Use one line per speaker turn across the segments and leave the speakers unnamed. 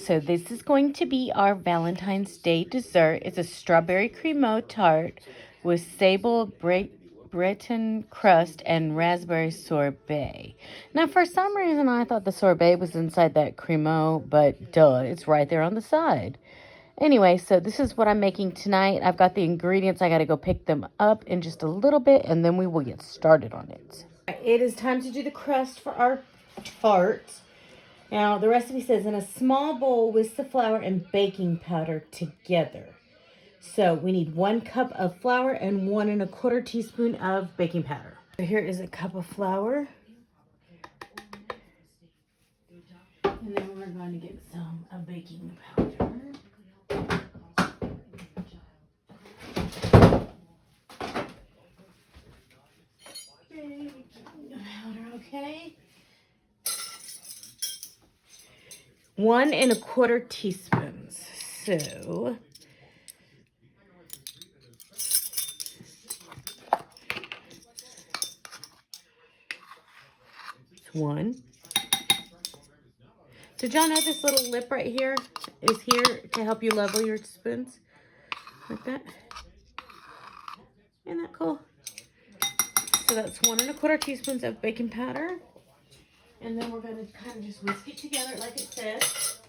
so this is going to be our Valentine's Day dessert. It's a strawberry cremeux tart with sable Breton crust and raspberry sorbet. Now, for some reason, I thought the sorbet was inside that cremeux, but duh, it's right there on the side. Anyway, so this is what I'm making tonight. I've got the ingredients. I got to go pick them up in just a little bit, and then we will get started on it. It is time to do the crust for our tart. Now, the recipe says, in a small bowl, whisk the flour and baking powder together. So we need 1 cup of flour and 1 1/4 teaspoon of baking powder. So here is a cup of flour. And then we're going to get some baking powder. Baking powder, okay. 1 1/4 teaspoons. So it's 1. Did y'all know this little lip right here is here to help you level your spoons? Like that. Isn't that cool? So that's 1 1/4 teaspoons of baking powder. And then we're going to kind of just whisk it together like it says.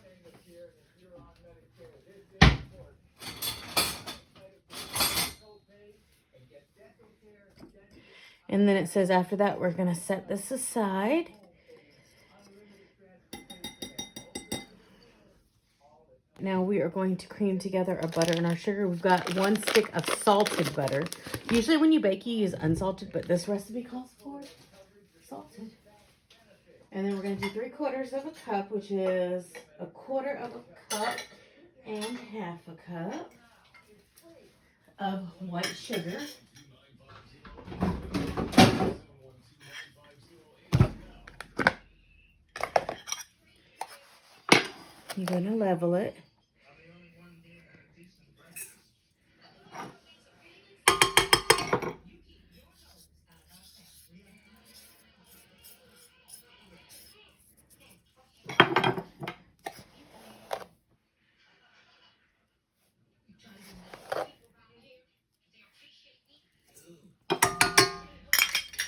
And then it says after that, we're going to set this aside. Now we are going to cream together our butter and our sugar. We've got 1 stick of salted butter. Usually when you bake, you use unsalted, but this recipe calls for salted. And then we're going to do 3/4 of a cup, which is 1/4 of a cup and 1/2 a cup of white sugar. You're going to level it.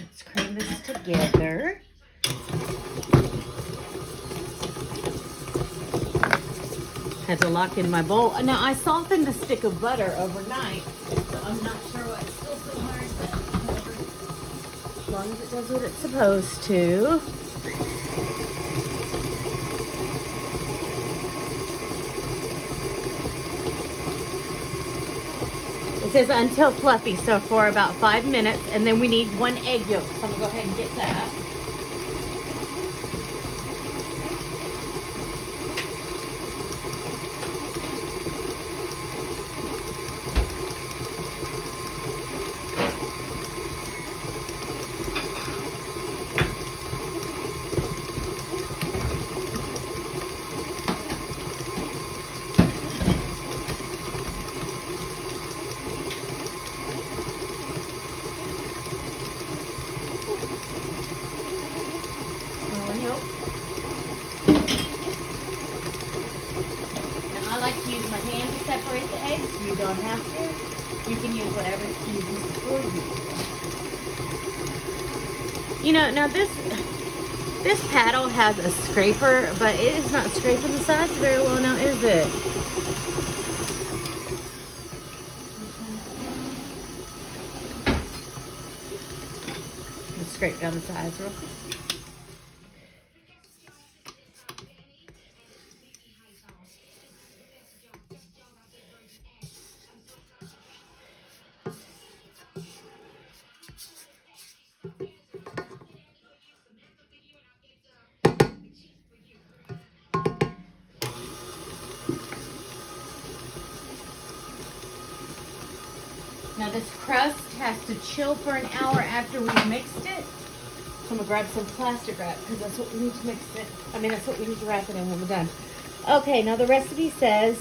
Let's cream this together. Had to lock in my bowl. Now, I softened a stick of butter overnight, so I'm not sure why it's still so hard, but whatever. As long as it does what it's supposed to. It says until fluffy, so for about 5 minutes, and then we need 1 egg yolk. So I'm gonna go ahead and get that. Now, I like to use my hand to separate the eggs. You don't have to. You can use whatever is easiest for you. You know, now this paddle has a scraper, but it is not scraping the sides very well now, is it? Let's scrape down the sides real quick. Now this crust has to chill for an hour after we've mixed it. So I'm gonna grab some plastic wrap because that's what we need to mix it. That's what we need to wrap it in when we're done. Okay, now the recipe says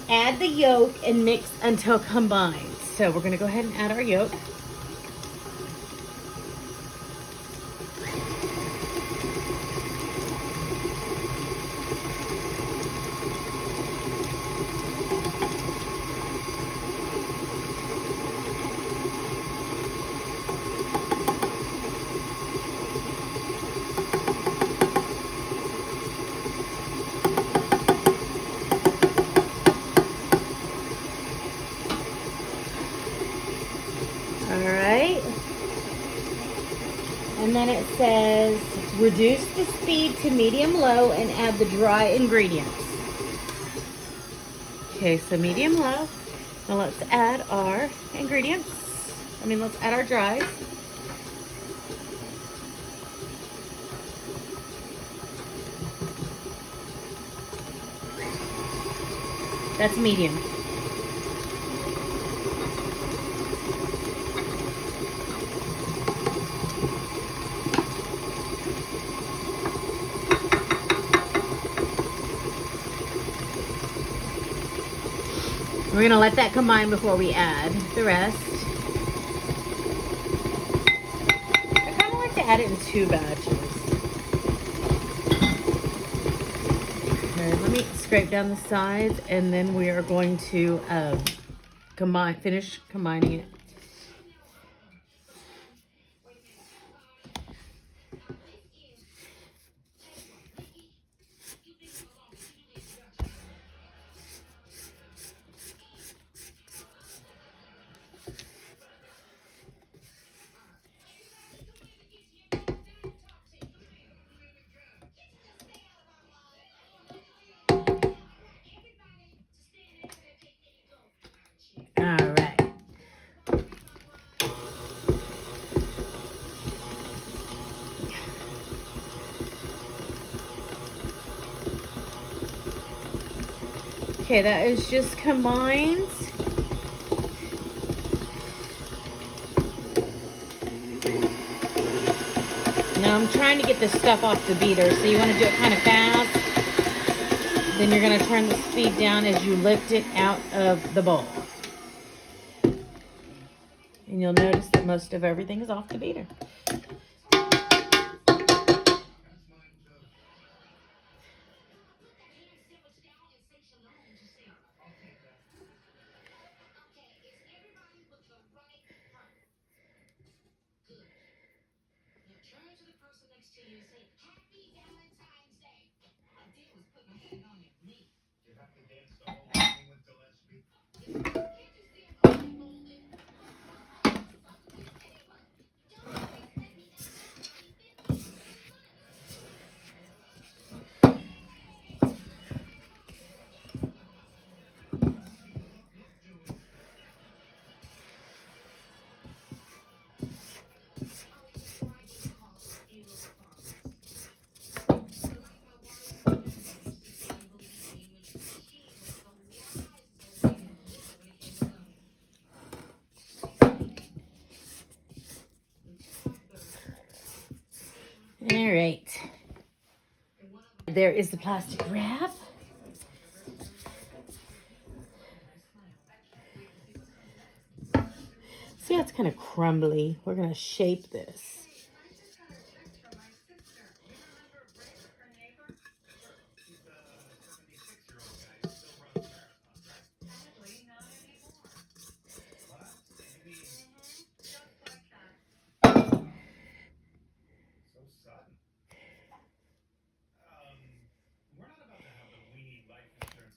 add the yolk and mix until combined. So we're gonna go ahead and add our yolk. says reduce the speed to medium-low and add the dry ingredients. Okay, so medium-low. Now let's add our ingredients. Let's add our dries. That's medium. We're gonna let that combine before we add the rest. I kind of like to add it in 2 batches. Okay, let me scrape down the sides, and then we are going to finish combining it. All right. Okay, that is just combined. Now I'm trying to get this stuff off the beater, so you want to do it kind of fast. Then you're going to turn the speed down as you lift it out of the bowl. And you'll notice that most of everything is off the beater. All right. There is the plastic wrap. See how it's kind of crumbly? We're going to shape this.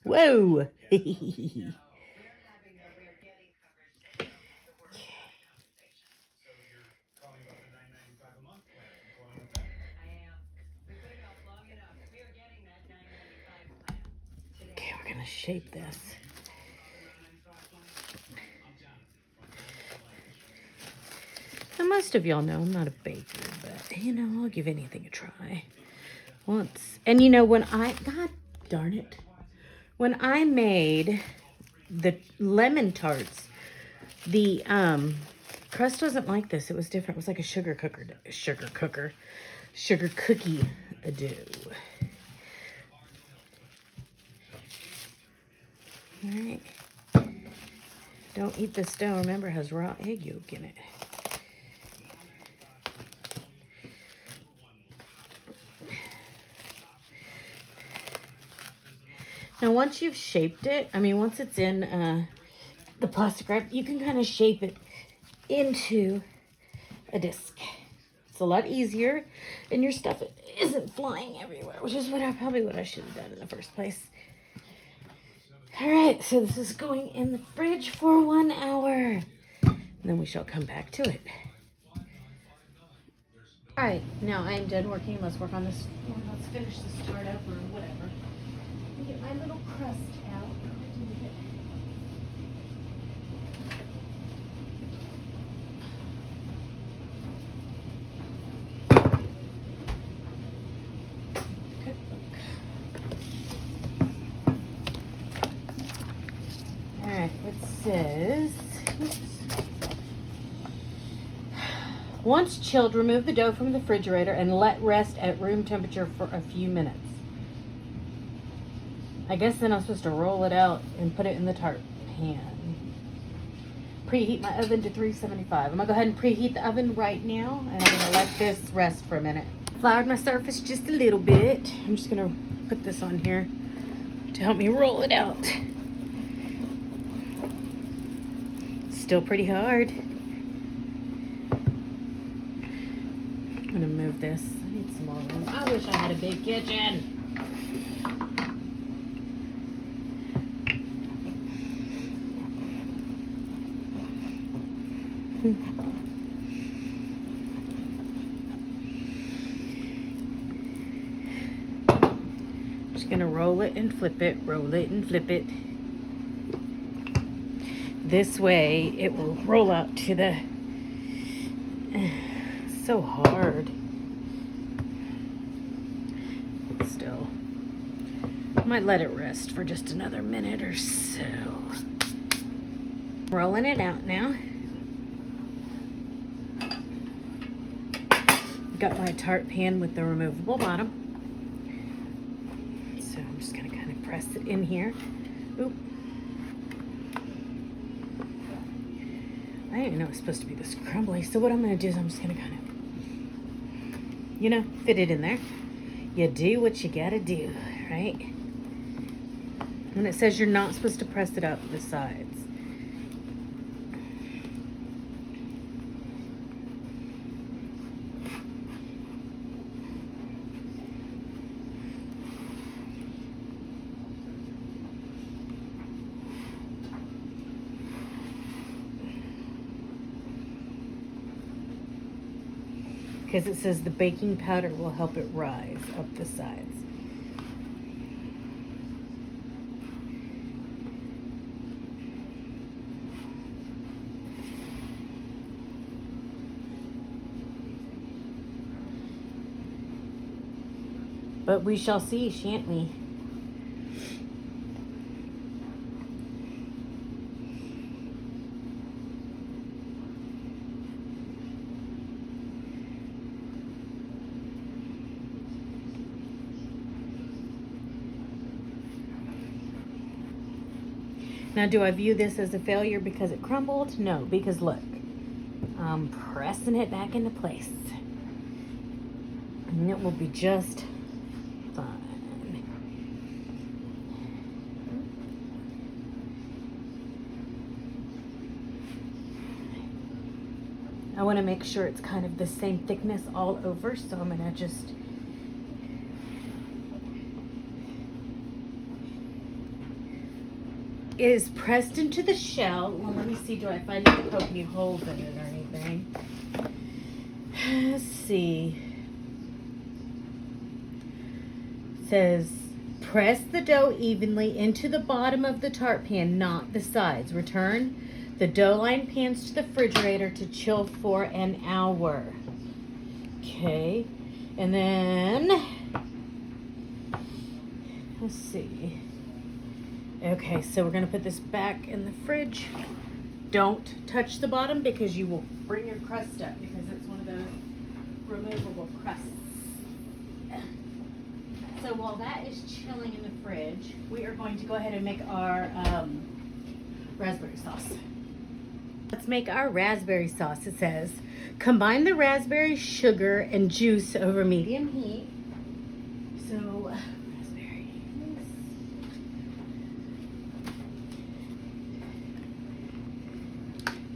Whoa! Okay, we're gonna shape this. Now, most of y'all know I'm not a baker, but I'll give anything a try once. And God darn it, when I made the lemon tarts, the crust wasn't like this. It was different. It was like a sugar cookie dough. All right. Don't eat this dough. Remember, it has raw egg yolk in it. Now, once you've shaped it, once it's in the plastic wrap, you can kind of shape it into a disc. It's a lot easier, and your stuff isn't flying everywhere, which is probably what I should have done in the first place. All right, so this is going in the fridge for 1 hour. And then we shall come back to it. All right, now I am done working. Let's work on this. Let's finish this tart up or whatever. Let me get my little crust out. All right, it says, oops. Once chilled, remove the dough from the refrigerator and let rest at room temperature for a few minutes. I guess then I'm supposed to roll it out and put it in the tart pan. Preheat my oven to 375. I'm gonna go ahead and preheat the oven right now, and I'm gonna let this rest for a minute. Floured my surface just a little bit. I'm just gonna put this on here to help me roll it out. Still pretty hard. I'm gonna move this. I need some more room. I wish I had a big kitchen. Just gonna roll it and flip it, roll it and flip it. This way it will roll out to the, so hard. Still, I might let it rest for just another minute or so. Rolling it out now. Got my tart pan with the removable bottom. So I'm just gonna kind of press it in here. Oop. I didn't know it was supposed to be this crumbly. So what I'm gonna do is I'm just gonna kind of, fit it in there. You do what you gotta do, right? And it says you're not supposed to press it out the sides. Because it says the baking powder will help it rise up the sides. But we shall see, shan't we? Now, do I view this as a failure because it crumbled? No, because look, I'm pressing it back into place. And it will be just fine. I want to make sure it's kind of the same thickness all over, so I'm going to just is pressed into the shell. Well, let me see, do I find any poke any holes in it or anything? Let's see. It says, press the dough evenly into the bottom of the tart pan, not the sides. Return the dough-lined pans to the refrigerator to chill for an hour. Okay, and then, let's see. Okay, so we're gonna put this back in the fridge. Don't touch the bottom because you will bring your crust up because it's one of those removable crusts. So while that is chilling in the fridge, we are going to go ahead and make our raspberry sauce. Let's make our raspberry sauce. It says, combine the raspberry sugar and juice over medium heat. So,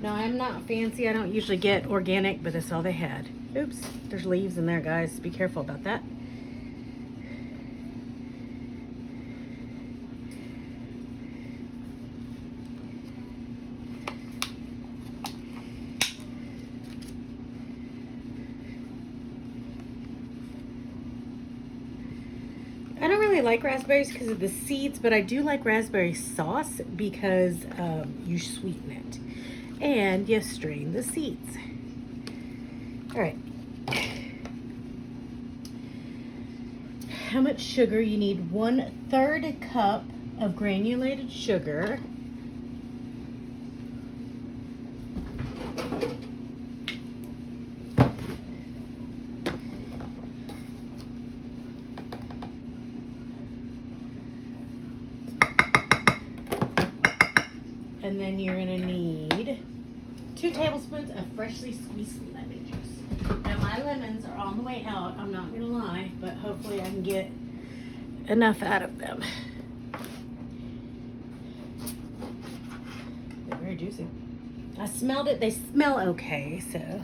now, I'm not fancy. I don't usually get organic, but that's all they had. Oops, there's leaves in there, guys. Be careful about that. really like raspberries because of the seeds, but I do like raspberry sauce because you sweeten it. And you strain the seeds. All right. How much sugar? You need 1/3 cup of granulated sugar. And then you're gonna need 2 tablespoons of freshly squeezed lemon juice. Now my lemons are on the way out, I'm not gonna lie, but hopefully I can get enough out of them. They're very juicy. I smelled it, they smell okay, so.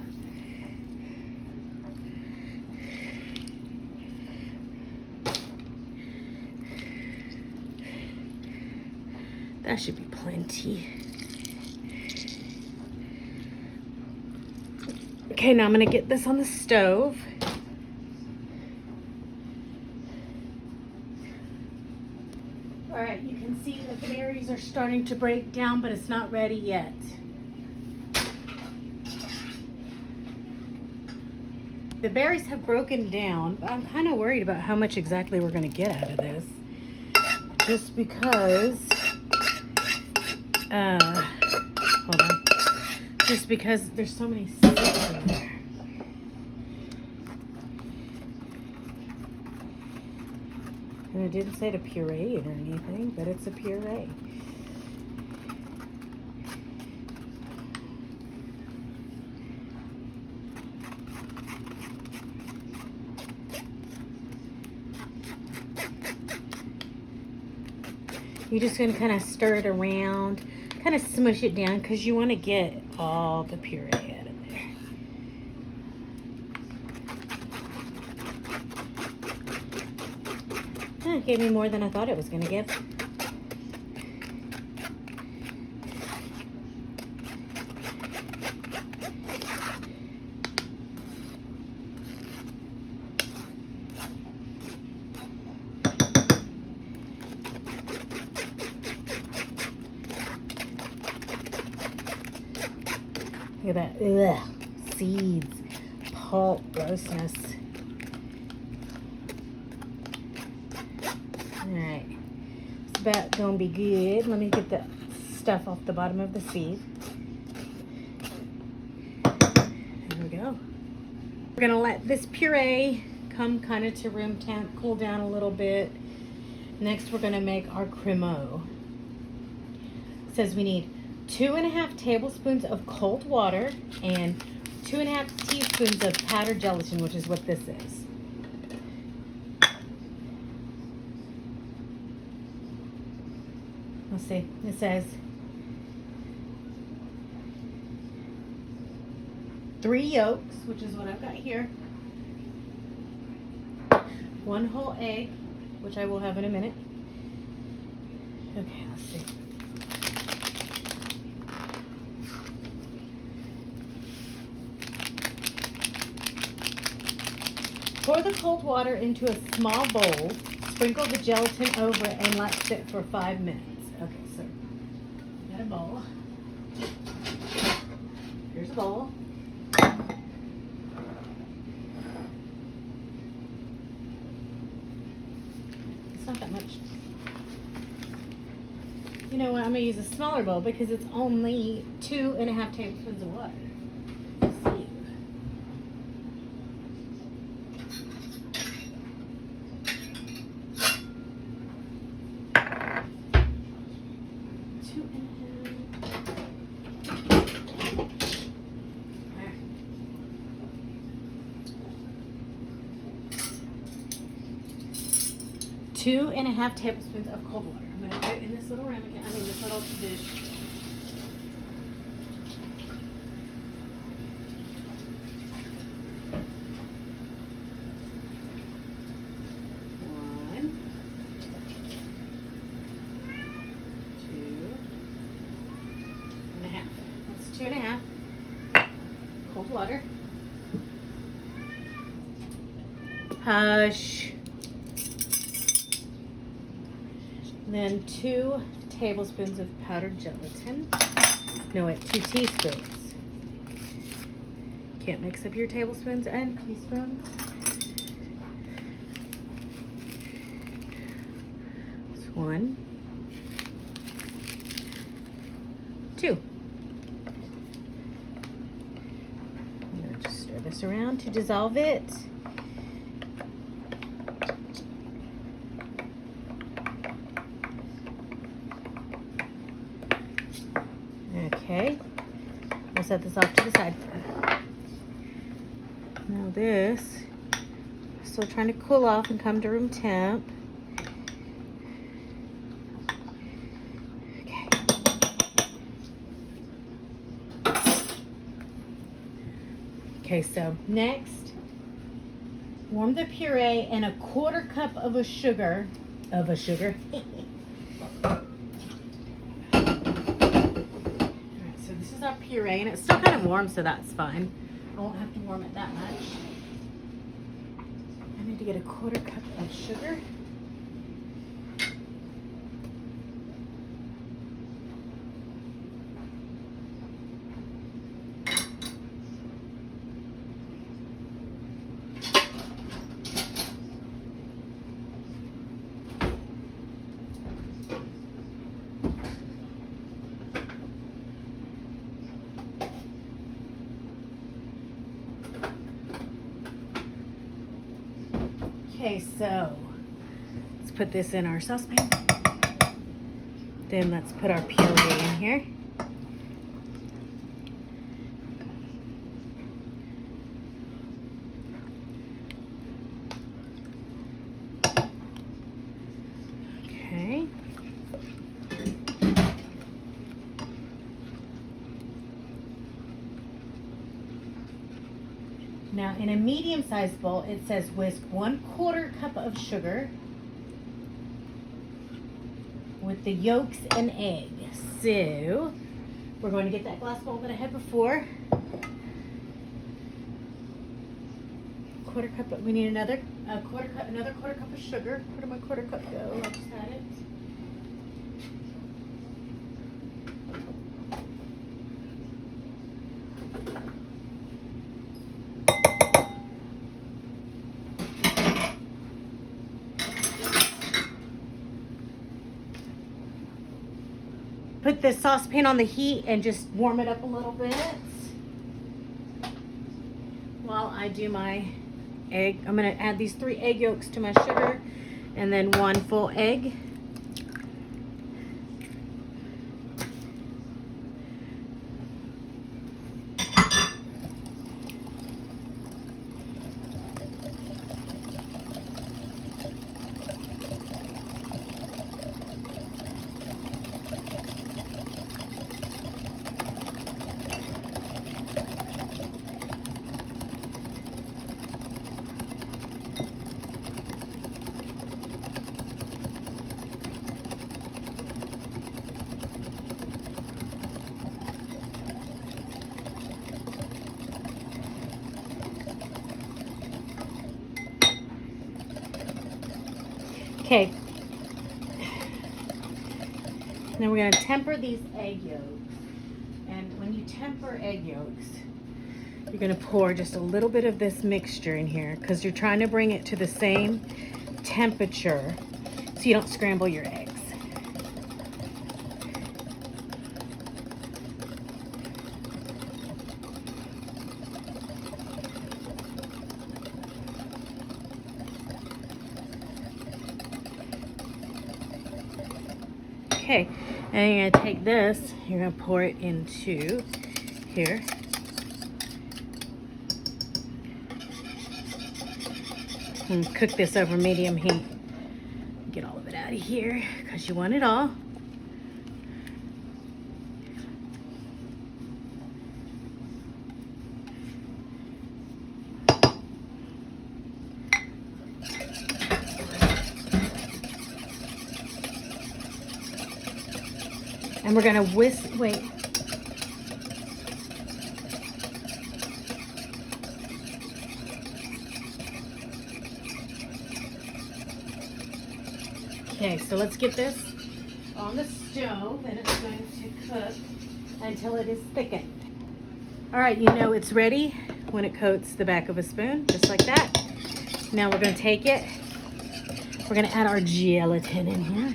That should be plenty. Okay, now I'm gonna get this on the stove. All right, you can see that the berries are starting to break down, but it's not ready yet. The berries have broken down, but I'm kind of worried about how much exactly we're gonna get out of this. Just because, hold on. Just because there's so many seeds in there. And it didn't say to puree it or anything, but it's a puree. You're just going to kind of stir it around, kind of smush it down because you want to get all the puree out of there. It gave me more than I thought it was going to give. Look at that. Ugh. Seeds. Pulp. Grossness. Alright. It's about gonna be good. Let me get the stuff off the bottom of the seed. There we go. We're gonna let this puree come kind of to room temp, cool down a little bit. Next, we're gonna make our cremeux. It says we need 2.5 tablespoons of cold water and 2.5 teaspoons of powdered gelatin, which is what this is. Let's see. It says 3 yolks, which is what I've got here. 1 whole egg, which I will have in a minute. Okay, let's see. Pour the cold water into a small bowl. Sprinkle the gelatin over it and let sit for 5 minutes. Okay, so got a bowl. Here's a bowl. It's not that much. You know what? I'm gonna use a smaller bowl because it's only 2.5 tablespoons of water. Two and a half tablespoons of cold water. I'm going to put it in this little ramekin, this little dish. One, 2.5. That's 2.5. Cold water. Hush. Then 2 tablespoons of powdered gelatin. No, wait, 2 teaspoons. Can't mix up your tablespoons and teaspoons. That's 1, 2. I'm going to just stir this around to dissolve it. Okay, we'll set this off to the side. Now this, still trying to cool off and come to room temp. Okay. Okay, so next, warm the puree in a 1/4 cup of a sugar. Our puree, and it's still kind of warm, so that's fine. I won't have to warm it that much. I need to get a 1/4 cup of sugar. Okay, so let's put this in our saucepan. Then let's put our puree in here. Okay. Now, in a medium-sized bowl, it says whisk 1/4 cup of sugar with the yolks and egg. So, we're going to get that glass bowl that I had before. 1/4 cup. We need another 1/4 cup of sugar. Where did my 1/4 cup go? I just had it. Put the saucepan on the heat and just warm it up a little bit while I do my egg. I'm going to add these 3 egg yolks to my sugar and then 1 full egg. Okay. Now we're going to temper these egg yolks. And when you temper egg yolks, you're going to pour just a little bit of this mixture in here because you're trying to bring it to the same temperature so you don't scramble your eggs. Okay, and you're gonna take this, you're gonna pour it into here. And cook this over medium heat. Get all of it out of here, because you want it all. And we're gonna whisk, wait. Okay, so let's get this on the stove, and it's going to cook until it is thickened. All right, you know it's ready when it coats the back of a spoon, just like that. Now we're going to take it. We're going to add our gelatin in here.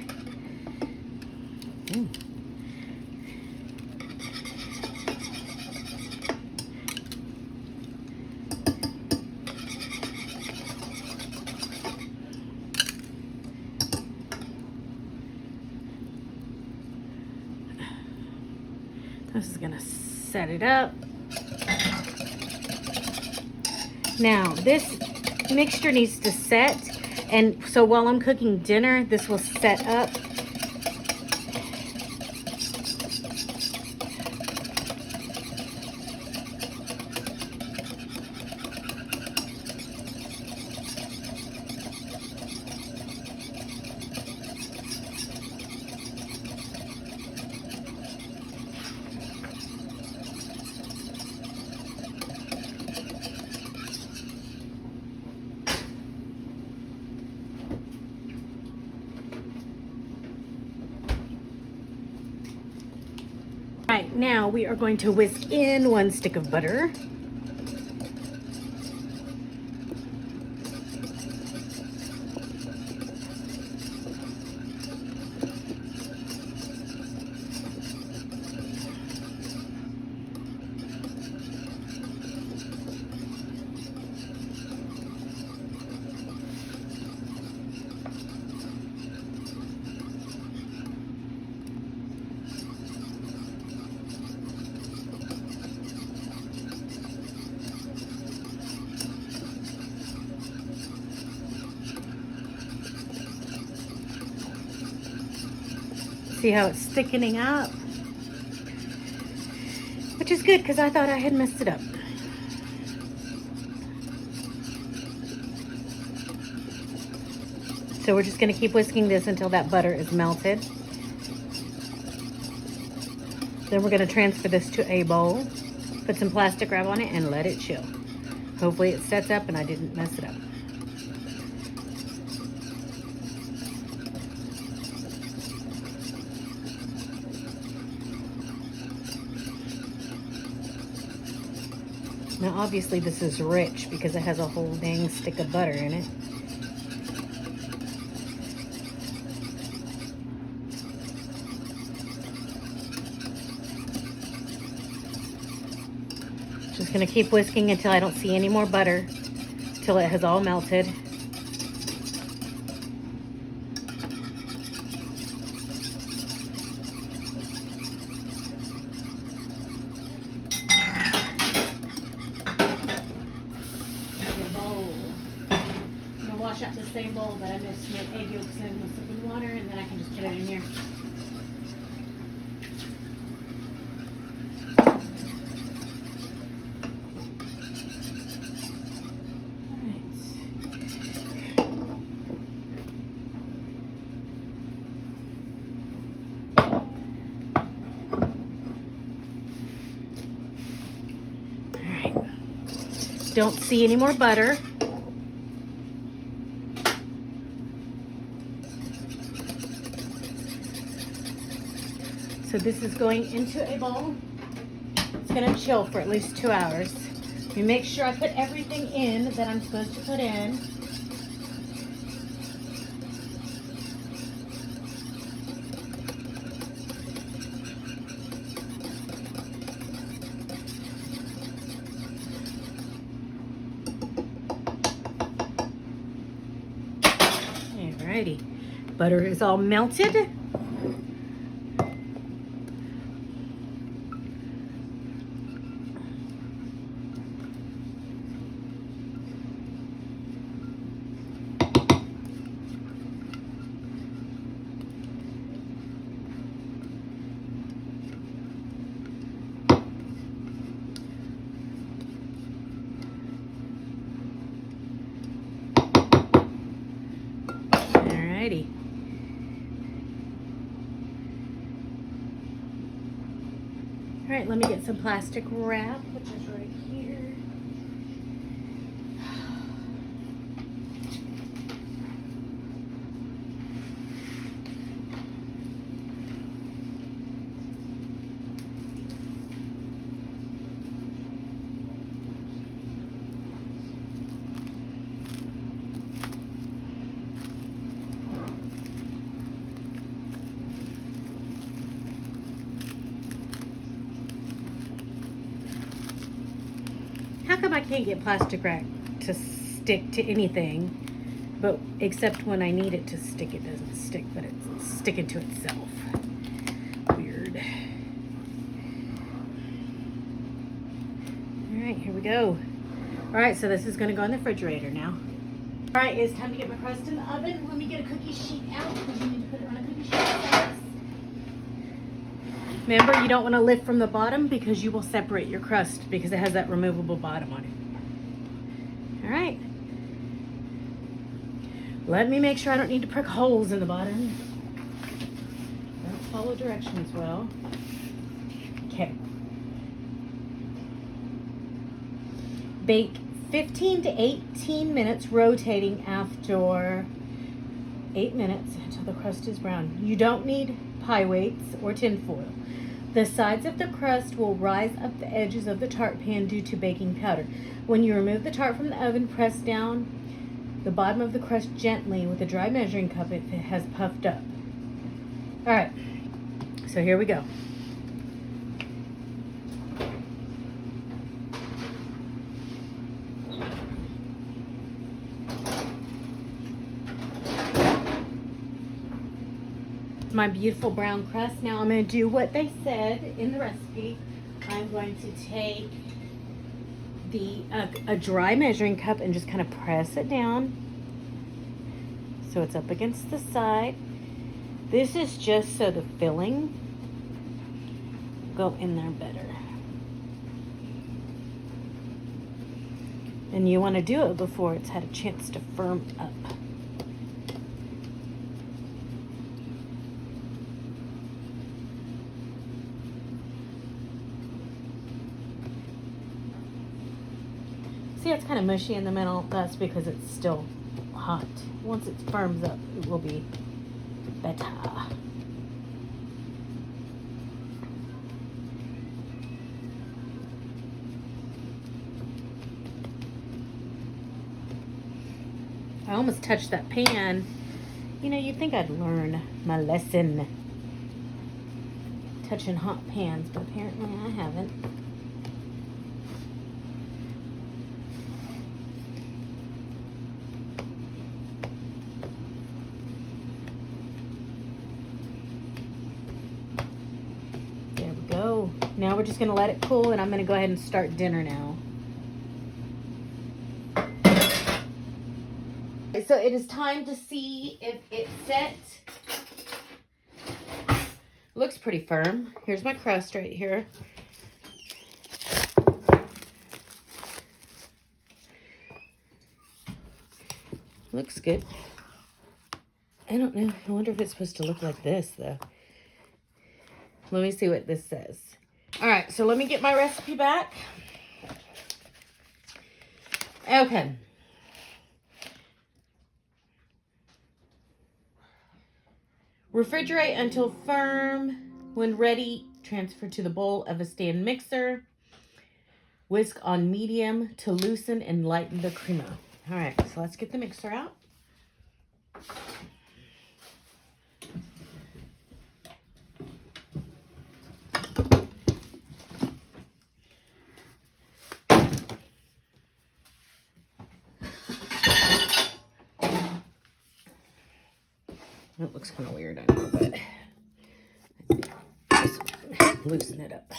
This is gonna set it up. Now, this mixture needs to set, and so while I'm cooking dinner, this will set up. All right, now we are going to whisk in 1 stick of butter. See how it's thickening up? Which is good because I thought I had messed it up. So we're just going to keep whisking this until that butter is melted. Then we're going to transfer this to a bowl, put some plastic wrap on it, and let it chill. Hopefully it sets up and I didn't mess it up. Now obviously this is rich because it has a whole dang stick of butter in it. Just gonna keep whisking until I don't see any more butter, till it has all melted. Wash out the same bowl that I mixed my egg yolks in with some water, and then I can just put it in here. All right. Don't see any more butter. So this is going into a bowl. It's gonna chill for at least 2 hours. You make sure I put everything in that I'm supposed to put in. Alrighty, butter is all melted. Alrighty. All right, let me get some plastic wrap, which is right here. How come I can't get plastic wrap to stick to anything? But except when I need it to stick, it doesn't stick, but it's sticking to itself. Weird. All right, here we go. All right, so this is gonna go in the refrigerator now. All right, it's time to get my crust in the oven. Let me get a cookie sheet out because you need to put it on a cookie sheet first. Remember, you don't want to lift from the bottom because you will separate your crust because it has that removable bottom on it. All right. Let me make sure I don't need to prick holes in the bottom. Don't follow directions well. Okay. Bake 15 to 18 minutes, rotating after 8 minutes until the crust is brown. You don't need pie weights or tin foil. The sides of the crust will rise up the edges of the tart pan due to baking powder. When you remove the tart from the oven, press down the bottom of the crust gently with a dry measuring cup if it has puffed up. All right, so here we go. My beautiful brown crust. Now I'm going to do what they said in the recipe. I'm going to take a dry measuring cup and just kind of press it down so it's up against the side. This is just so the filling go in there better. And you want to do it before it's had a chance to firm up. See, it's kind of mushy in the middle. That's because it's still hot. Once it firms up, it will be better. I almost touched that pan. You know, you'd think I'd learn my lesson touching hot pans, but apparently I haven't. Now we're just going to let it cool, and I'm going to go ahead and start dinner now. So it is time to see if it's set. Looks pretty firm. Here's my crust right here. Looks good. I don't know. I wonder if it's supposed to look like this, though. Let me see what this says. All right, so let me get my recipe back. Okay. Refrigerate until firm. When ready, transfer to the bowl of a stand mixer. Whisk on medium to loosen and lighten the cremeux. All right, so let's get the mixer out. It looks kind of weird, I know, but just loosen it up.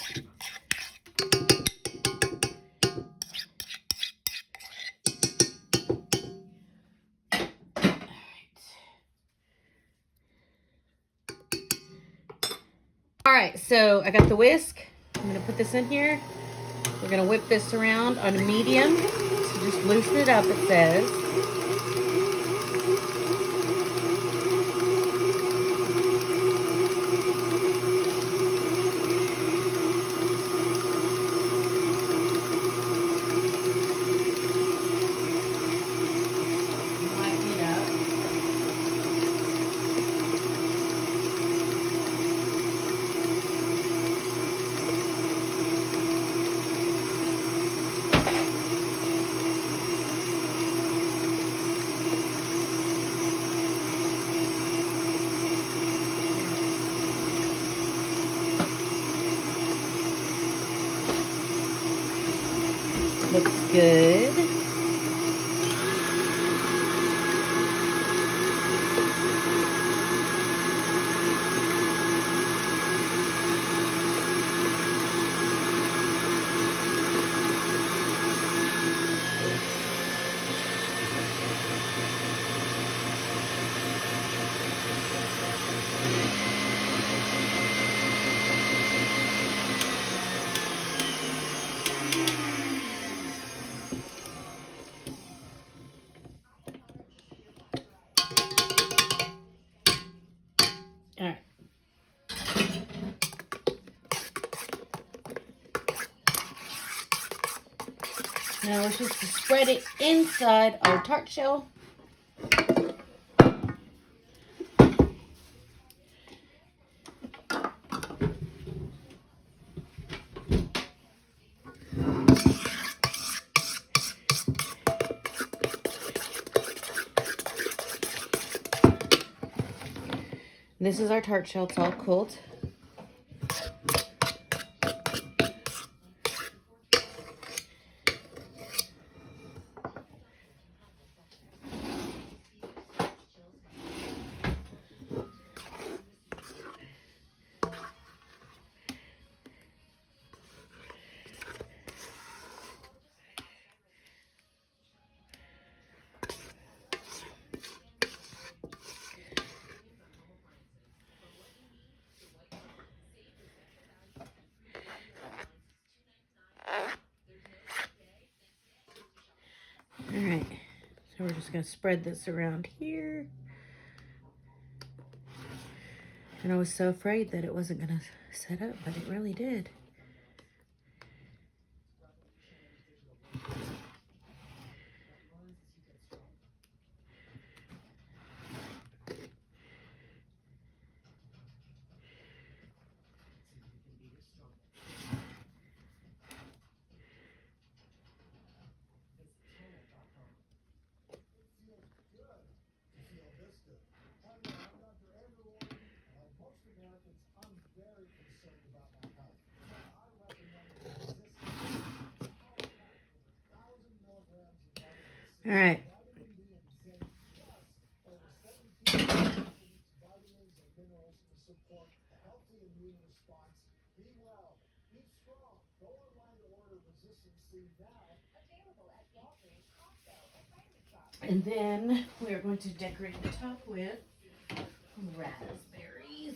All right, so I got the whisk. I'm going to put this in here. We're going to whip this around on a medium. So just loosen it up, it says. Looks good. All right. Now we're supposed to spread it inside our tart shell. This is our tart shell. It's all cooled. All right, so we're just gonna spread this around here. And I was so afraid that it wasn't gonna set up, but it really did. All right. And then we are going to decorate the top with raspberries.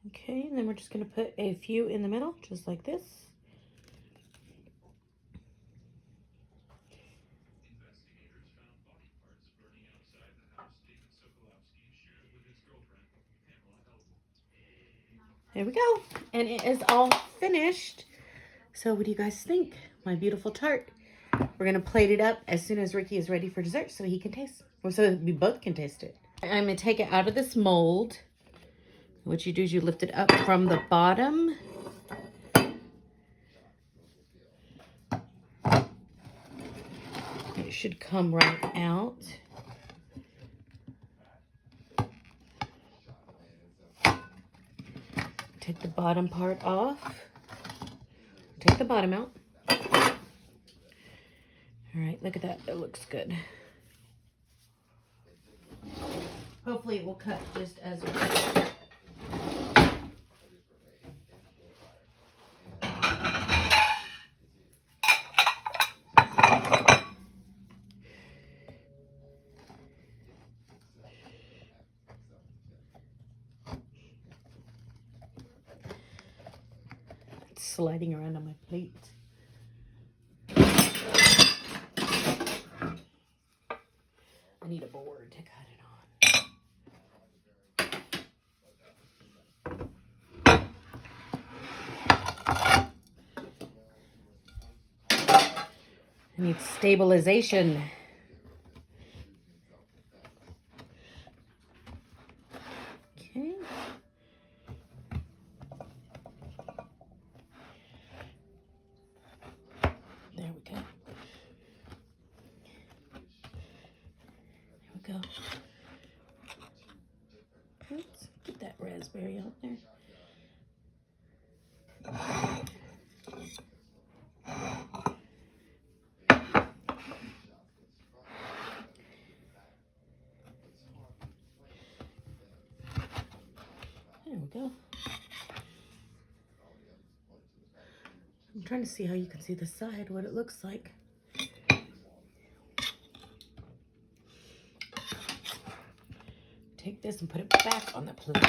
Okay, and then we're just going to put a few in the middle, just like this. There we go. And it is all finished. So what do you guys think? My beautiful tart. We're going to plate it up as soon as Ricky is ready for dessert so he can taste. Or so we both can taste it. I'm going to take it out of this mold. What you do is you lift it up from the bottom. It should come right out. Take the bottom part off. Take the bottom out. All right, look at that. It looks good. Hopefully it will cut just as well. It's sliding around on my plate. I need a board to cut it on. I need stabilization. Okay. There we go. There we go. Oops, get that raspberry out there. There we go. I'm trying to see how you can see the side, what it looks like. Take this and put it back on the plate.